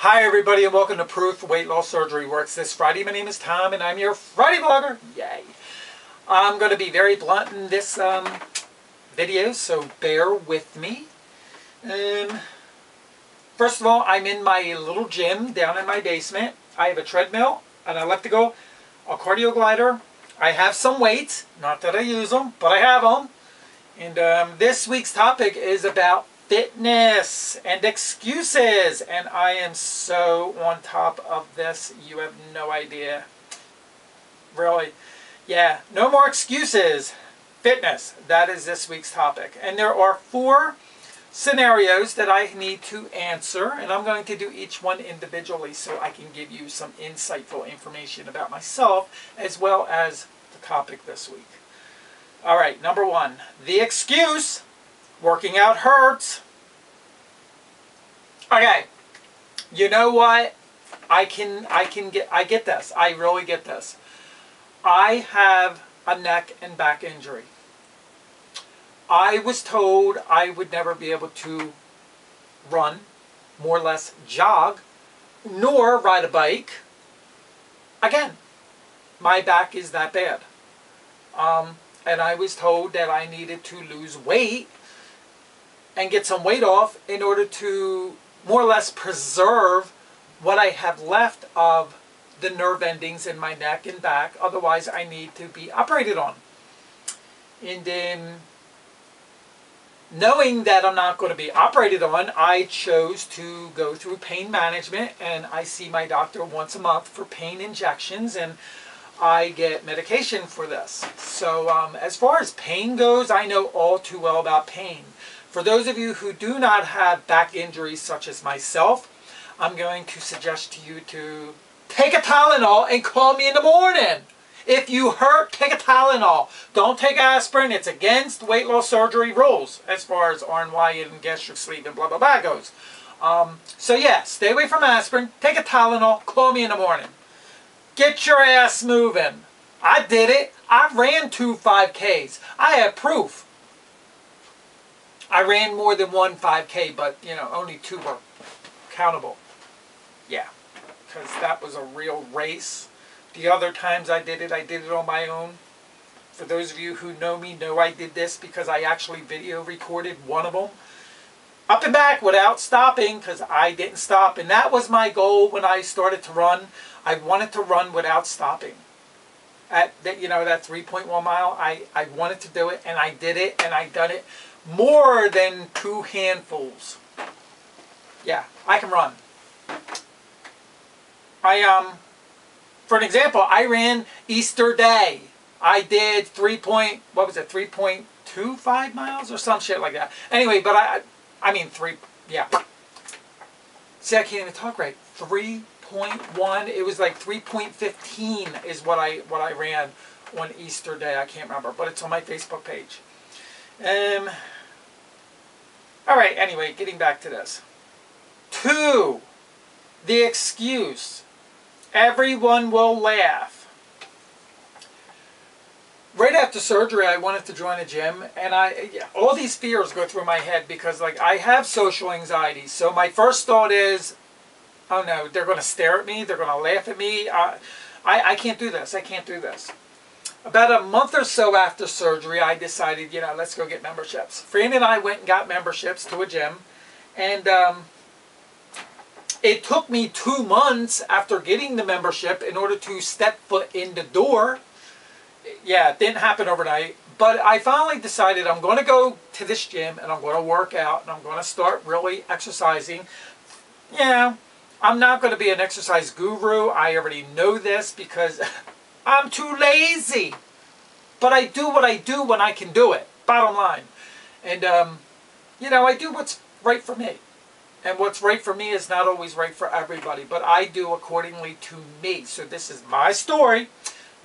Hi everybody and welcome to Proof Weight Loss Surgery Works. This Friday my name is Tom and I'm your Friday vlogger. Yay! I'm going to be very blunt in this video, so bear with me. First of all, I'm in my little gym down in my basement. I have a treadmill, an elliptical, a cardio glider. I have some weights, not that I use them, but I have them. And this week's topic is about fitness and excuses, and I am so on top of this, you have no idea. Really. Yeah, no more excuses. Fitness, that is this week's topic. And there are 4 scenarios that I need to answer, and I'm going to do each one individually so I can give you some insightful information about myself as well as the topic this week. All right, number 1, the excuse. Working out hurts. Okay, you know what? I get this. I really get this. I have a neck and back injury. I was told I would never be able to run, more or less jog, nor ride a bike. Again, my back is that bad. And I was told that I needed to lose weight and get some weight off in order to more or less preserve what I have left of the nerve endings in my neck and back. Otherwise, I need to be operated on. And then, knowing that I'm not going to be operated on, I chose to go through pain management, and I see my doctor once a month for pain injections, and I get medication for this. So as far as pain goes, I know all too well about pain. For those of you who do not have back injuries such as myself, I'm going to suggest to you to take a Tylenol and call me in the morning. If you hurt, take a Tylenol. Don't take aspirin. It's against weight loss surgery rules as far as RNY and gastric sleeve and blah, blah, blah goes. So yeah, stay away from aspirin. Take a Tylenol. Call me in the morning. Get your ass moving. I did it. I ran 2 5Ks. I have proof. I ran more than 1 5K, but, you know, only 2 were countable. Yeah, because that was a real race. The other times I did it on my own. For those of you who know me, know I did this because I actually video recorded one of them. Up and back without stopping, because I didn't stop. And that was my goal when I started to run. I wanted to run without stopping. At that, you know, that 3.1 mile, I wanted to do it, and I did it, and I done it more than 2 handfuls. Yeah, I can run. For an example, I ran Easter Day. I did 3.25 miles or some shit like that. Anyway, but I mean 3, yeah. See, I can't even talk right. 3.1, it was like 3.15 is what I ran on Easter Day. I can't remember, but it's on my Facebook page. All right, anyway, getting back to this. 2, the excuse. Everyone will laugh. Right after surgery, I wanted to join a gym, and all these fears go through my head because, like, I have social anxiety. So my first thought is, oh no, they're going to stare at me, they're going to laugh at me. I can't do this, I can't do this. About a month or so after surgery, I decided, you know, let's go get memberships. Fran and I went and got memberships to a gym, and it took me 2 months after getting the membership in order to step foot in the door. Yeah, it didn't happen overnight, but I finally decided I'm going to go to this gym and I'm going to work out and I'm going to start really exercising. Yeah, I'm not going to be an exercise guru. I already know this because I'm too lazy. But I do what I do when I can do it, bottom line. And, you know, I do what's right for me. And what's right for me is not always right for everybody, but I do accordingly to me. So this is my story.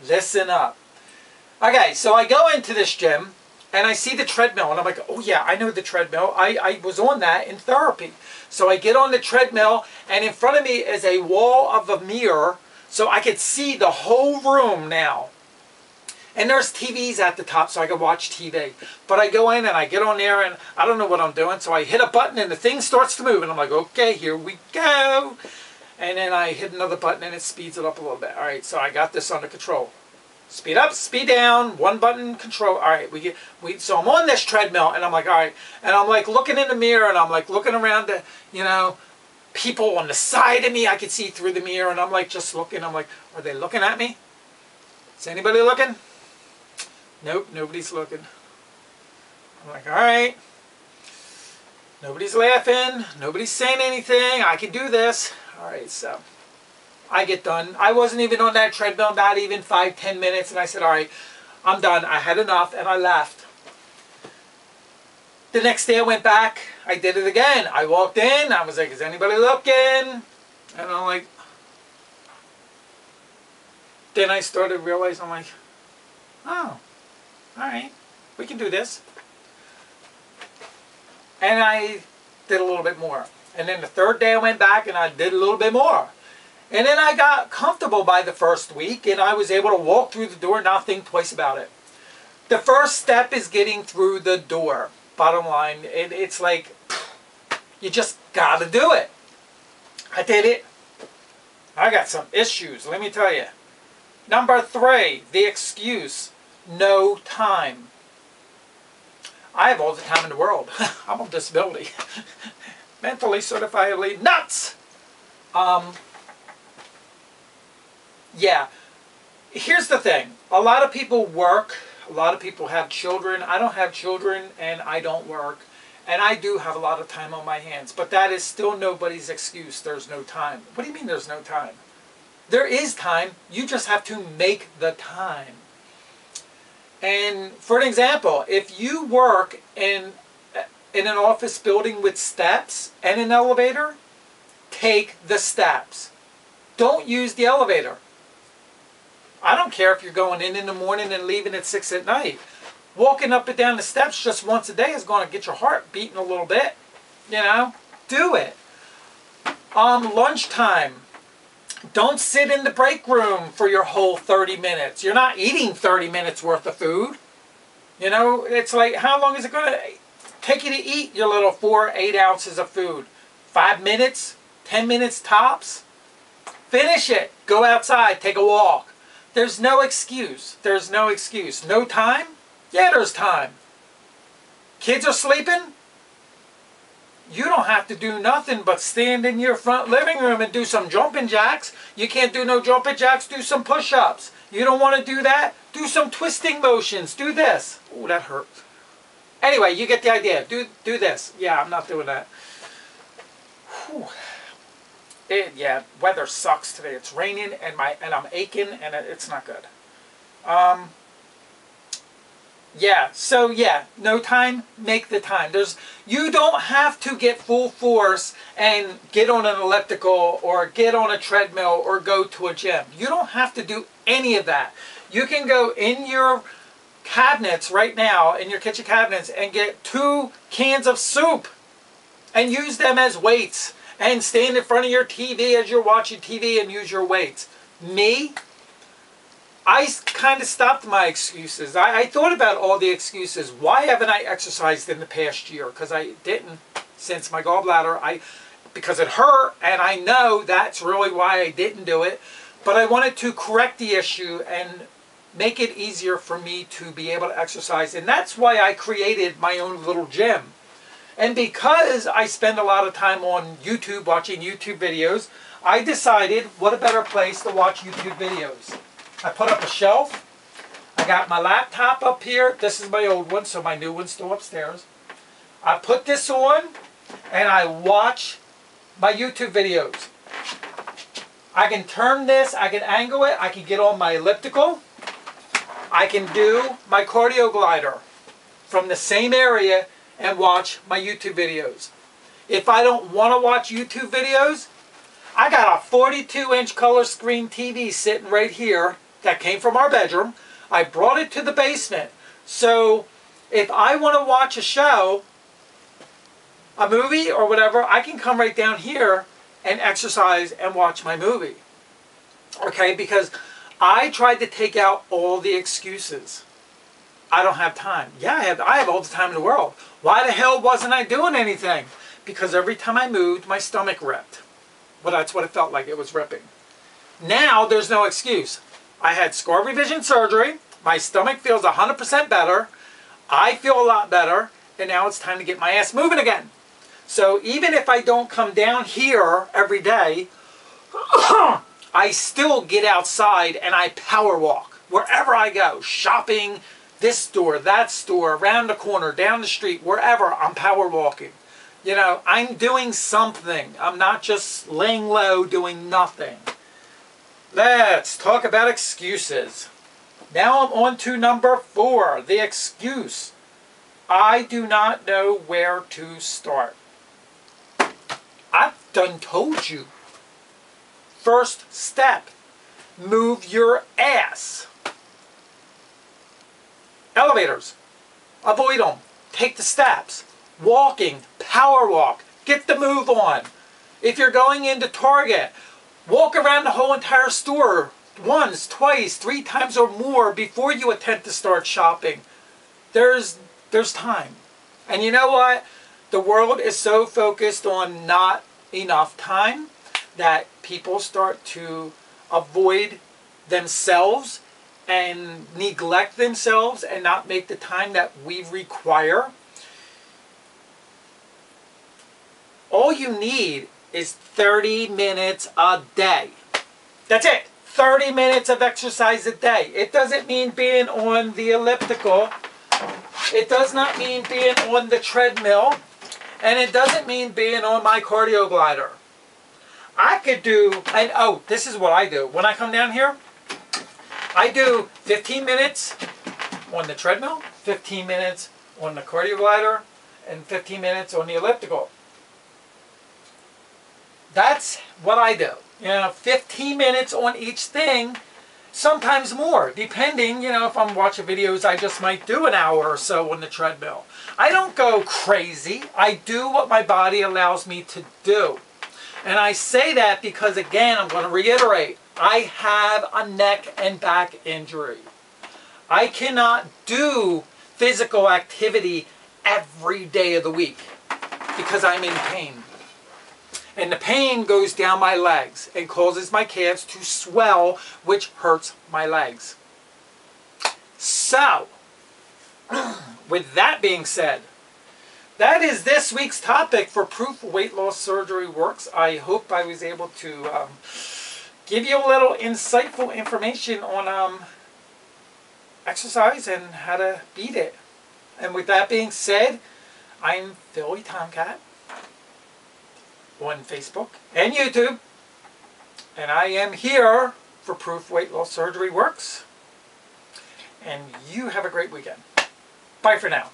Listen up. Okay, so I go into this gym, and I see the treadmill, and I'm like, oh yeah, I know the treadmill. I was on that in therapy. So I get on the treadmill, and in front of me is a wall of a mirror, so I could see the whole room now. And there's TVs at the top so I can watch TV. But I go in and I get on there and I don't know what I'm doing. So I hit a button and the thing starts to move. And I'm like, okay, here we go. And then I hit another button and it speeds it up a little bit. All right, so I got this under control. Speed up, speed down, one button control. All right, so I'm on this treadmill and I'm like, all right. And I'm like looking in the mirror and I'm like looking around the, you know, people on the side of me. I could see through the mirror and I'm like just looking. I'm like, are they looking at me? Is anybody looking? Nope, nobody's looking. I'm like, all right. Nobody's laughing. Nobody's saying anything. I can do this. All right, so I get done. I wasn't even on that treadmill, not even 5-10 minutes. And I said, all right, I'm done. I had enough, and I left. The next day I went back. I did it again. I walked in. I was like, is anybody looking? And I'm like, then I started realizing, I'm like, oh, all right, we can do this. And I did a little bit more. And then the third day I went back and I did a little bit more. And then I got comfortable by the first week and I was able to walk through the door and not think twice about it. The first step is getting through the door. Bottom line, it's like, you just gotta do it. I did it. I got some issues, let me tell you. Number 3, the excuse, no time. I have all the time in the world. I'm on disability. Mentally, certifiably nuts. Yeah. Here's the thing. A lot of people work. A lot of people have children. I don't have children and I don't work. And I do have a lot of time on my hands. But that is still nobody's excuse. There's no time. What do you mean there's no time? There is time. You just have to make the time. And for an example, if you work in an office building with steps and an elevator, take the steps. Don't use the elevator. I don't care if you're going in the morning and leaving at 6 at night. Walking up and down the steps just once a day is going to get your heart beating a little bit. You know, do it. Lunchtime. Don't sit in the break room for your whole 30 minutes. You're not eating 30 minutes worth of food. You know, it's like, how long is it going to take you to eat your little 4-8 ounces of food? 5 minutes? 10 minutes tops? Finish it. Go outside. Take a walk. There's no excuse. There's no excuse. No time? Yeah, there's time. Kids are sleeping? You don't have to do nothing but stand in your front living room and do some jumping jacks. You can't do no jumping jacks, do some push-ups. You don't want to do that? Do some twisting motions. Do this. Oh, that hurts. Anyway, you get the idea. Do this. Yeah, I'm not doing that. Whew. Yeah, weather sucks today. It's raining and I'm aching and it's not good. Yeah, so yeah, no time, make the time. You don't have to get full force and get on an elliptical or get on a treadmill or go to a gym. You don't have to do any of that. You can go in your cabinets right now, in your kitchen cabinets, and get 2 cans of soup and use them as weights and stand in front of your TV as you're watching TV and use your weights. Me? I kind of stopped my excuses. I thought about all the excuses. Why haven't I exercised in the past year? Because I didn't since my gallbladder. Because it hurt, and I know that's really why I didn't do it. But I wanted to correct the issue and make it easier for me to be able to exercise. And that's why I created my own little gym. And because I spend a lot of time on YouTube, watching YouTube videos, I decided what a better place to watch YouTube videos. I put up a shelf. I got my laptop up here. This is my old one, so my new one's still upstairs. I put this on, and I watch my YouTube videos. I can turn this, I can angle it, I can get on my elliptical. I can do my cardio glider from the same area and watch my YouTube videos. If I don't want to watch YouTube videos, I got a 42-inch color screen TV sitting right here that came from our bedroom. I brought it to the basement. So if I want to watch a show, a movie or whatever, I can come right down here and exercise and watch my movie. Okay, because I tried to take out all the excuses. I don't have time. Yeah, I have all the time in the world. Why the hell wasn't I doing anything? Because every time I moved, my stomach ripped. Well, that's what it felt like. It was ripping. Now, there's no excuse. I had scar revision surgery. My stomach feels 100% better. I feel a lot better. And now it's time to get my ass moving again. So even if I don't come down here every day, I still get outside and I power walk wherever I go. Shopping, this store, that store, around the corner, down the street, wherever, I'm power walking. You know, I'm doing something. I'm not just laying low doing nothing. Let's talk about excuses. Now I'm on to number 4, the excuse. I do not know where to start. I've done told you. First step, move your ass. Elevators, avoid them. Take the steps. Walking, power walk. Get the move on. If you're going into Target, walk around the whole entire store once, twice, 3 times or more before you attempt to start shopping. There's time. And you know what? The world is so focused on not enough time that people start to avoid themselves and neglect themselves and not make the time that we require. All you need is 30 minutes a day. That's it. 30 minutes of exercise a day. It doesn't mean being on the elliptical. It does not mean being on the treadmill. And it doesn't mean being on my cardio glider. I could do, and oh, this is what I do. When I come down here, I do 15 minutes on the treadmill, 15 minutes on the cardio glider, and 15 minutes on the elliptical. That's what I do. You know, 15 minutes on each thing, sometimes more, depending, you know, if I'm watching videos, I just might do an hour or so on the treadmill. I don't go crazy. I do what my body allows me to do. And I say that because, again, I'm going to reiterate, I have a neck and back injury. I cannot do physical activity every day of the week because I'm in pain. And the pain goes down my legs and causes my calves to swell, which hurts my legs. So, with that being said, that is this week's topic for Proof Weight Loss Surgery Works. I hope I was able to give you a little insightful information on exercise and how to beat it. And with that being said, I'm Philly Tomcat on Facebook and YouTube. And I am here for Proof Weight Loss Surgery Works. And you have a great weekend. Bye for now.